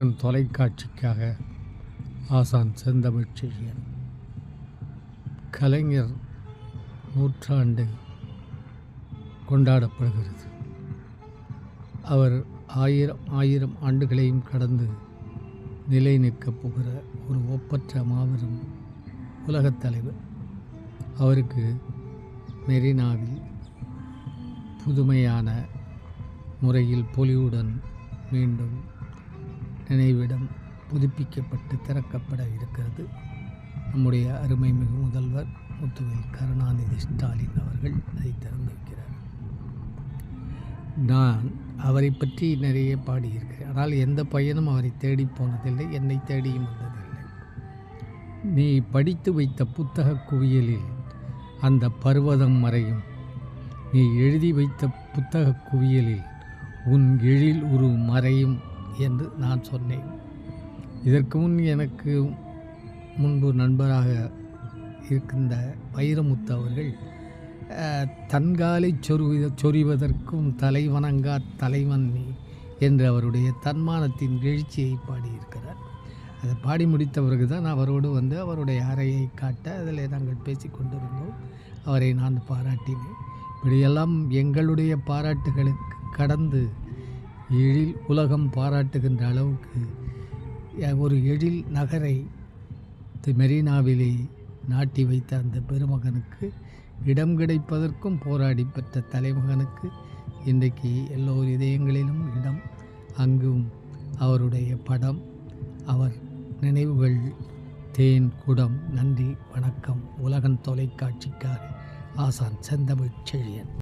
தொலைக்காட்சிக்காக ஆசான் செந்தமிழ்ச் செழியன். கலைஞர் நூற்றாண்டு கொண்டாடப்படுகிறது. அவர் ஆயிரம் ஆண்டுகளையும் கடந்து நிலை நிற்கப் போகிற ஒரு ஒப்பற்ற மாபெரும் உலகத் தலைவர். அவருக்கு மெரினாவில் புதுமையான முறையில் பொலிவுடன் மீண்டும் நினைவிடம் புதுப்பிக்கப்பட்டு திறக்கப்பட இருக்கிறது. நம்முடைய அருமைமிகு முதல்வர் முத்துவேல் கருணாநிதி ஸ்டாலின் அவர்கள் அதை திறந்து வைக்கிறார். நான் அவரை பற்றி நிறைய பாடியிருக்கிறேன். ஆனால் எந்த பையனும் அவரை தேடி போனதில்லை, என்னை தேடியும் வந்ததில்லை. நீ படித்து வைத்த புத்தக குவியலில் அந்த பர்வதம் மறையும், நீ எழுதி வைத்த புத்தக குவியலில் உன் எழில் உரு மறையும் என்று நான் சொன்னேன். இதற்கு முன் எனக்கு முன்பு நண்பராக இருக்கின்ற வைரமுத்து அவர்கள் தன்காலை சொறிவதற்கும் தலைவணங்கா தலைவன் நீ என்று அவருடைய தன்மானத்தின் எழுச்சியை பாடியிருக்கிறார். அதை பாடி முடித்த பிறகு தான் அவரோடு வந்து அவருடைய அறையை காட்ட அதில் நாங்கள் பேசி கொண்டிருந்தோம். அவரை நான் பாராட்டினேன். இப்படியெல்லாம் எங்களுடைய பாராட்டுகளுக்கு கடந்து எழில் உலகம் பாராட்டுகின்ற அளவுக்கு ஒரு எழில் நகரை மெரினாவிலே நாட்டி வைத்த அந்த பெருமகனுக்கு, இடம் கிடைப்பதற்கும் போராடி பெற்ற தலைமகனுக்கு இன்றைக்கு எல்லோர் இதயங்களிலும் இடம். அங்கும் அவருடைய படம், அவர் நினைவுகள், தேன் குடம். நன்றி, வணக்கம். உலகன் தொலைக்காட்சிக்காக ஆசான் செந்தமிழ்ச் செழியன்.